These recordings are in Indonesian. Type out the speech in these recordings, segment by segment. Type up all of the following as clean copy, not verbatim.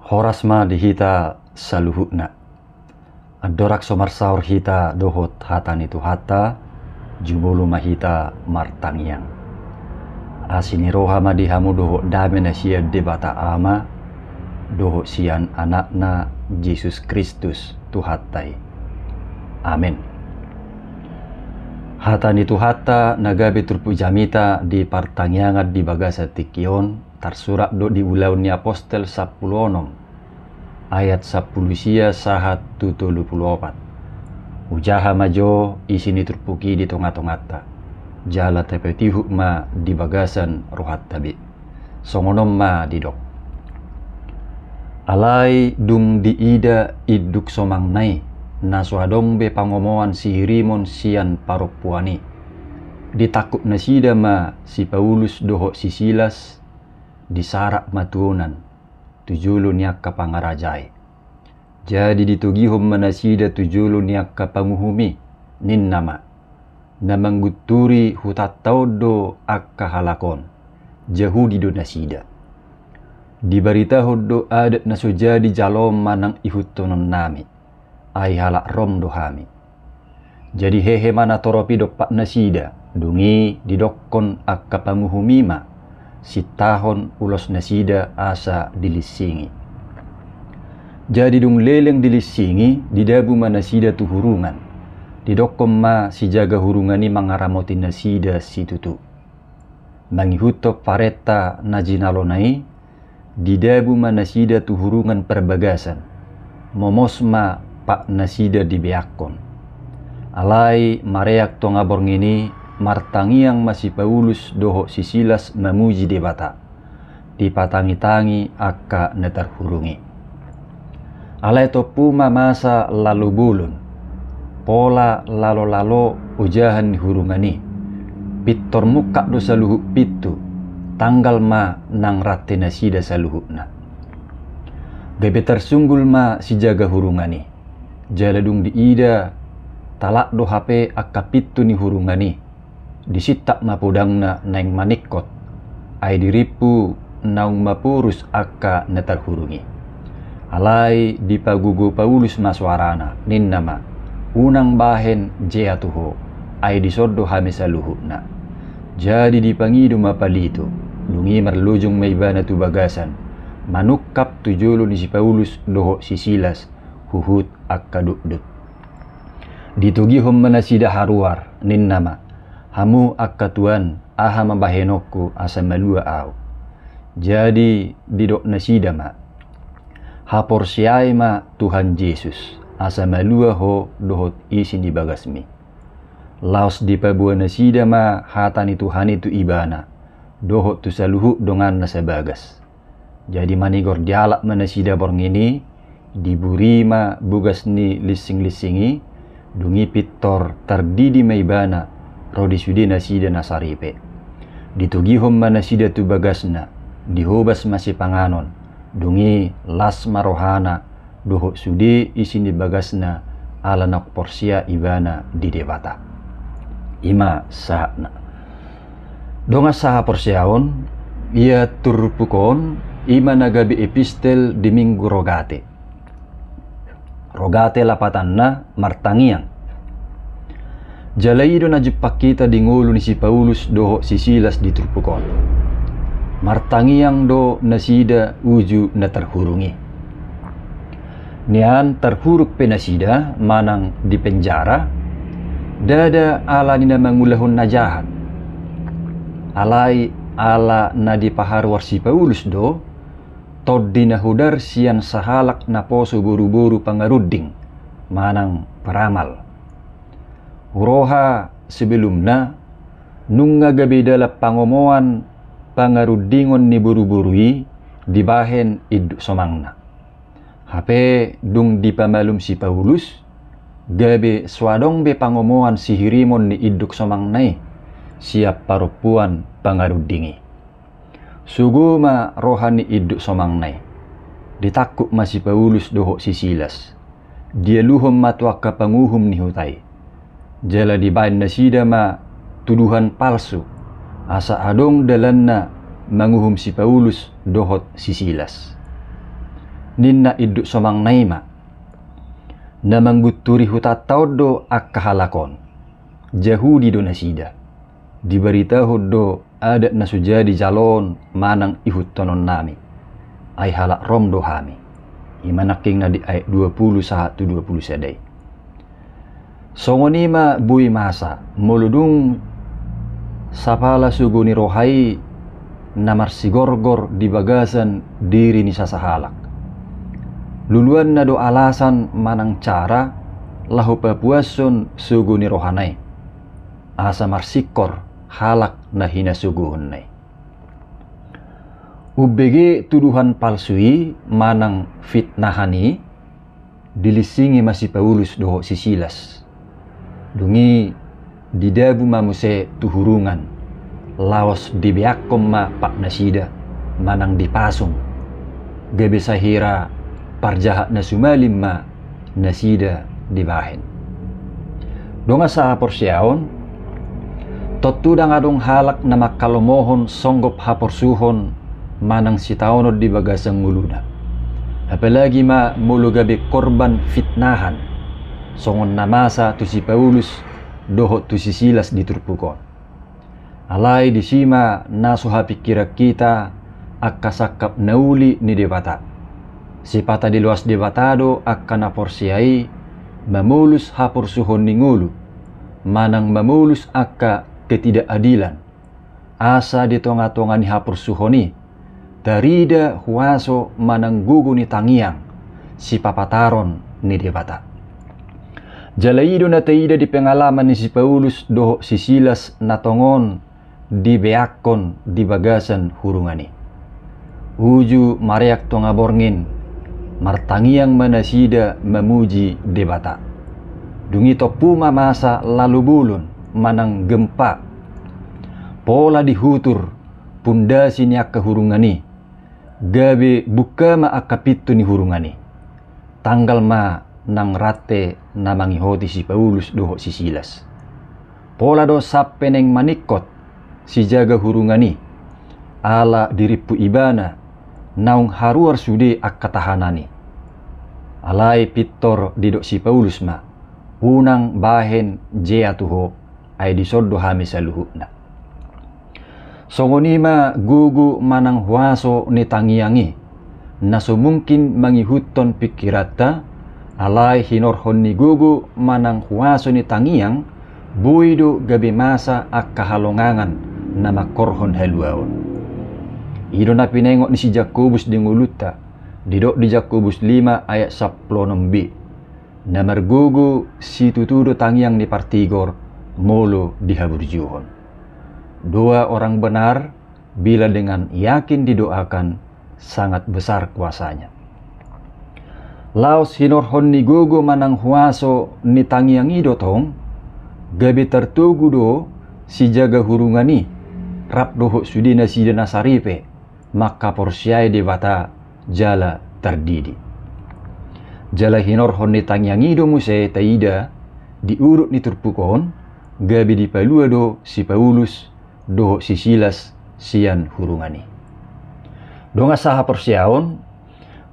Horasma dihita saluhukna. Adorak somar saur hita dohot hatan itu hata, jubulu mahita martangiang. Asini roha madihamu dohot damena sia debata ama, dohot sian anakna Yesus Kristus tuhatai. Amin. Hatan itu hata nagabe turpujamita di partangiangat di bagasa tikion tersurat do di ulauni apostel 10 ayat 10 sia sahat 74. Ujaha majo isini turpuki di tonga-tongata jala tepeti hukma di bagasan rohat tabi songonom ma didok alai dung di ida iduk somang nai nasuadong be pangomoan si rimon sian paropuani ditakut nasida ma si Paulus doho si Silas disarak matuonan tujulu niak kapangarajai. Jadi ditugihom manasida tujulu niak kapanguhumi nin nama namangguturi hutataudo akka halakon jahudi do nasida dibarita hoddo adat nasujadi jalom manang ihutonon nami ai halak rom dohami. Jadi hehe mana toropi dok pak nasida dungi didokkon akka panguhumima si tahon ulos nasida asa dilisingi. Jadi dung leleng dilisingi didabu manasida tu hurungan didokkom ma si jaga hurungani mangaramoti nasida si tutu mangihuto pareta najinalonai didabu manasida tu hurungan perbagasan momosma pak nasida dibeakon alai mareak tongabor ngini martangiang masih Paulus doho si Silas memuji debata dipatangi-tangi akka netar hurungi alai topuma masa lalu bulun pola lalo-lalo ujahan hurungani pitor muka do saluhuk pitu tanggal ma nang rate nasida saluhukna bebe tersunggul ma si jaga hurungani jaladung di ida talak do HP akka pitu ni hurungani disitak mapudangna naing manikot ai diripu naung mapurus akka netar hurungi alai dipagugo Paulus maswarana nin nama unang bahen jeatuho ai disoddo hamisaluhukna jadi dipangidu mapalito dungi marlujung maibana tu bagasan manukap tujulu ni si Paulus doho si Silas huhut akka dudut ditugihom manasida haruar nin nama hamu akka tuan aha mabahenokku asa malua au. Jadi didok nasida ma hapor siai ma Tuhan Yesus asa malua ho dohot isi di bagasmi laos di pabua nasida ma hatani Tuhan itu ibana dohot tu saluhu dongan nasa bagas. Jadi manigor dialak manasida borngini diburi ma bugas ni lising-lisingi dungi pitor tardidi maibana rodi sudi nasida nasaripe ditugihom manasida tu bagasna dihobas masih panganon dungi las marohana doho sudi isini bagasna ala nak porsia ibana di debata ima sahna donga saha porsiaon ia turpukon ima nagabi epistel di minggu rogate lapatanna martangiang jalaido na jipak kita di ngulu ni si Paulus doho si Silas di turpukon martangiang do nasida uju na terhurungi nian terhuruk penasida manang di penjara dada ala nina mangulahun najahat alai ala na di paharwar si Paulus do tod dinahudar sian sahalak na poso buru-buru pangaruding manang peramal uroha sebelumna nunga gabidala pangomoan pangarudingon ni buru-burui dibahen iduk somangna hape dung dipamalum si Paulus gabe swadong be pangomoan si hirimon ni iduk somangnai siap parupuan pangarudingi suguma rohani iduk somangnai ditakuk masih Paulus doho si Silas dia luhum matwaka panguhum ni hutai jala dibain nasida ma tuduhan palsu asa adong dalanna manguhum si Paulus dohot si Silas ninna iduk somang naima na mangguturi hutatau do akka halakon Jahudi do nasida diberitahu do ada nasujadi jalon manang ihut tonon nami ay halak rom do hami imanaking na di ayat 21-20 sedai. Songonima bui masa muludung sapala suguni rohai namar sigorgor di bagasan diri ni sasahalak. Luluan na do alasan manang cara lahu papuason suguni rohanai. Asa marsikor halak na hina suguhunai. UBG tuduhan palsui manang fitnahani dilisingi masih Paulus doho si Silas. Dungi didabu mamuse tuhurungan lawas dibiakom ma pak nasida manang dipasung gabe sahira parjahat na sumalim ma nasida dibahin. Donga sa porsiaon totudang adong halak na makalomohon songgop haporsuhon manang si taonod di bagasang muluna. Apalagi ma mulu gabi korban fitnahan songon namasa tu si Paulus doho tu si Silas diturpukon. Alai di sima nasuha pikira kita akasakap nauli ni debata. Si pata di luas debatado akana porsiai mamulus haporsuhon ni ngulu manang mamulus akka ketidakadilan asa di tonga-tonga ni haporsuhoni darida huaso mananggugu ni tangiang si papataron ni debata. Jalaido na taida di pengalaman ni si Paulus doho si Silas natongon di beakon di bagasan hurungani. Uju mariak tonga borngin martangiang manasida memuji debata. Dungi topuma masa lalu bulun manang gempa pola dihutur pundasi ni akka hurungani gabe buka ma akapitu ni hurungani tanggal ma nang rate namangi hoti si Paulus doho si Silas pola do sapeneng manikot si jaga hurungani ala diripu ibana naung haruar sude akka tahanani alai pitor didok si Paulus ma unang bahen jea tuho ay disoddo hami saluhukna. Songonima gugu manang huaso ni tangiangi na sumungkin mangihuton pikirata alai hinorhon ni gugu manang huaso ni tangiang buido gabi masa akka halongangan na makorhon haluaon. Ido na pinengok ni si Jakobus di nguluta didok di Jakobus 5 ayat 16b na margugu si tutudo tangiang ni partigor molo dihaburjuhon. Dua orang benar bila dengan yakin didoakan sangat besar kuasanya. Laos hinorhon ni gogo manang huaso ni tangiang idotong gabi tertugu do si jaga hurungani rap doho sudina si nasaripe maka porsiai debata jala terdidi. Jala hinorhon ni tangiang ido muse taida diurut ni turpukon gabi dipalua do si Paulus doho si Silas sian hurungani. Donga saha persiaon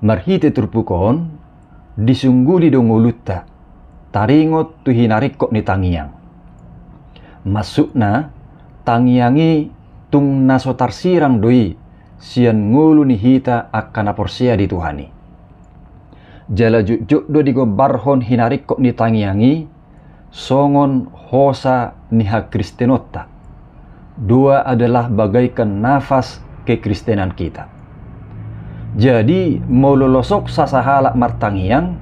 marhite turpukon disungguli do ngulutta taringot tu hinarikok ni tangiang. Masukna tangiangi tung naso tarsirang doi sian ngulu ni hita akana porsia di Tuhani. Jala juk do digobarhon hinarikok ni tangiangi songon hosa niha kristenota. Dua adalah bagaikan nafas kekristenan kita. Jadi mololosok sasahalak martangiang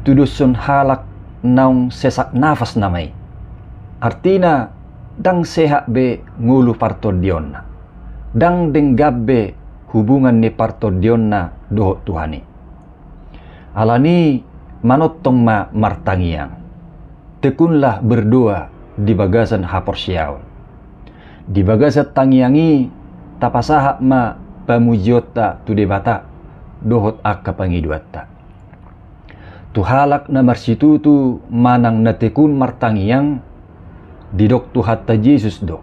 tudusun halak naung sesak nafas namai. Artina dang sehat be ngulu partodionna. Dang denggabbe hubungan ni partodionna doho Tuhani. Alani manotong ma martangiang. Tekunlah berdoa di bagasan haporsiaon. Di bagasat tangiangi tapasahak ma pamujiota tu debata dohot akka pangiduatta. Tuhalak na marsitutu manang natekun martangiang didok tu hatta Yesus do.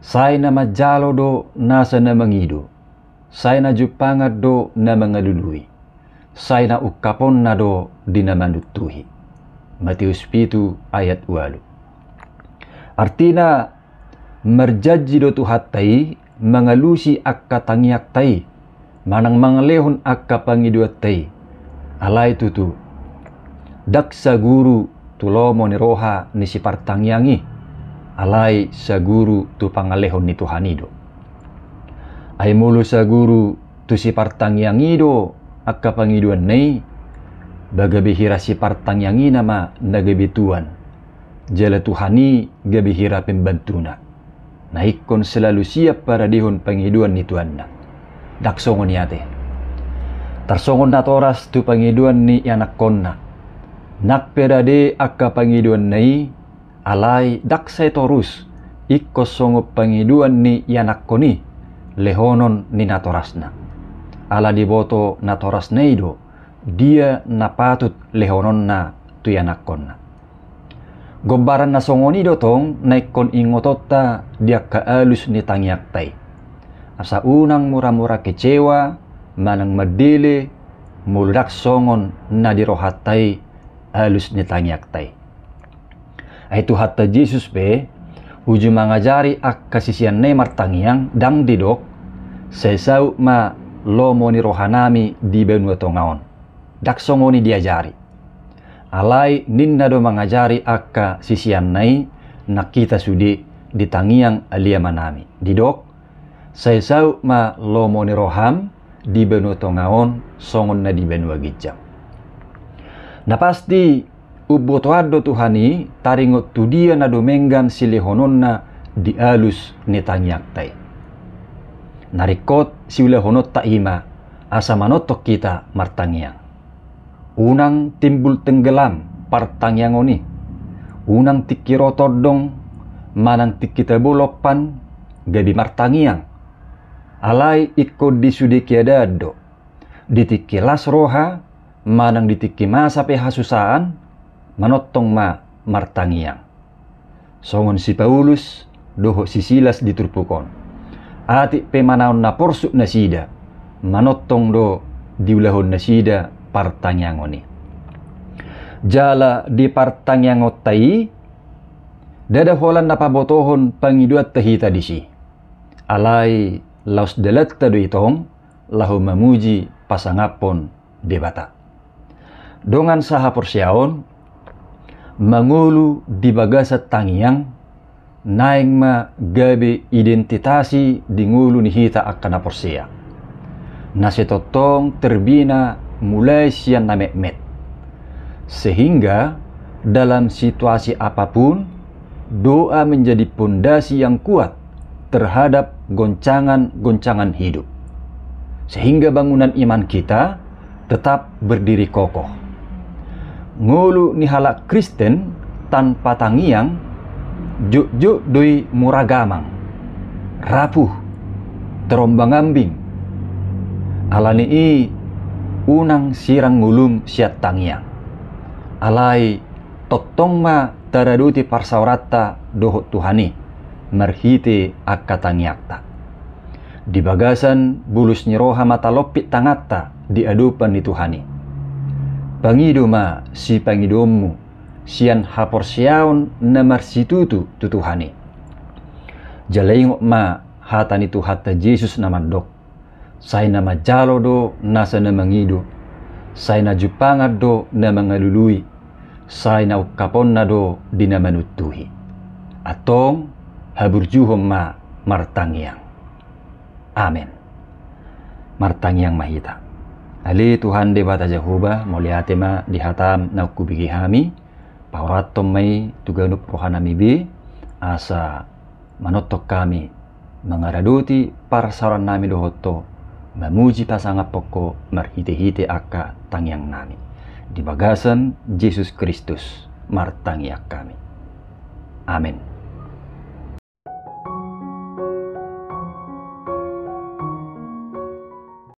Say na majalo do nasa na mangido. Saya na jupangat do na mangalului. Saya na ukapon na do di na manutuhi. Matius 7 ayat 8. Artina merjaji do tuhatai mangalusi akka tangiak tai manang mangalehon akka pangiduat tai. Alai tutu daksa guru tulomo ni roha ni si partangyangi. Alai sa guru tu pangalehon ni Tuhanido. Ay mulu sa guru tu si partangyangido akka pangiduan nei bagabihira si partangyangi nama nagabituan jala Tuhani gabihira pembantuna naikon selalu siap para dihon pangiduan ni Tuanna daksongon yate tarsongon na toras tu pangiduan ni anak konna nakperade akka pangiduan nei alai daksay torus ikos songo pangiduan ni anak koni lehonon ni natorasna. Ala diboto natoras neido, dia napatut lehonon na tuyanakon na. Gobaran na songonido tong naikon ingotota dia kaalus ni tangyak tay. Asa unang mura-mura kecewa, manang madili, muludak songon na dirohatay alus ni tangyak tay. Ay hatta Jesus be, uju mangajari ak kasisian ne martangyang dang didok sesau ma lomo ni rohanami di benua tongaon dak songoni diajari alai ninna do mangajari akka sisian nai nakita sudi di tangiang alia manami didok sesau ma lomo ni roham di benua tongaon songon na di benua gijam na pasti ubotoado Tuhani taringot tu dia na domenggan silehononna di alus ni tanyak tay. Narikot silehonot ta ima asa manotok kita martangyang. Unang timbul tenggelam partangyang oni. Unang tikiro todong manang tikita bolopan gabi martangyang. Alai ikod disudi kiadado. Ditikilas roha manang ditiki masa pehasusaan manotong ma martangyang. Songon si Paulus doho si Silas diturpukon. Ati pemanaon na porsuk na sida manotong do diulahon na sida partangyang oni. Jala di partangyang otai dadaholan na pabotohon pangiduat tahita disi. Alai laus dalat tado itong lahu mamuji pasangapon debata. Dongan saha persyaon mangulu di bagasat tangyang naing ma gabi identitasi di ngulu ni hita akan aporsia. Nasi totong terbina mulai sian na met. Sehingga dalam situasi apapun doa menjadi pondasi yang kuat terhadap goncangan-goncangan hidup. Sehingga bangunan iman kita tetap berdiri kokoh. Ngulu ni halak Kristen tanpa tangiang juk doi muragamang rapuh terombang ambing alani i unang sirang ngulum siat tangiang alai totong ma taraduti parsaurata dohot Tuhani marhite akka tangiakta di bagasan bulus nyiroha mata lopit tangatta di adupan ni Tuhani. Pangido ma si pangidomu sian haporsiaon na marsitutu tutuhani. Jalaingok ma hatani tu hatta Jesus na mandok. Say na majalo do nasa na mangido. Say na jupangat do na mangalului. Say na ukapon na do di na manutuhi. Atong haburjuhom ma martangyang. Amen. Martangyang mahita. Ali Tuhan de bata Jehovah moliate ma dihatam na kubigi hami pauratom may tuganup rohanami bi asa manotok kami mangaraduti para sauran nami dohoto mamuji pasanga poko marhite-hite akka tangyang nami di bagasan Yesus Kristus martangyak kami. Amin.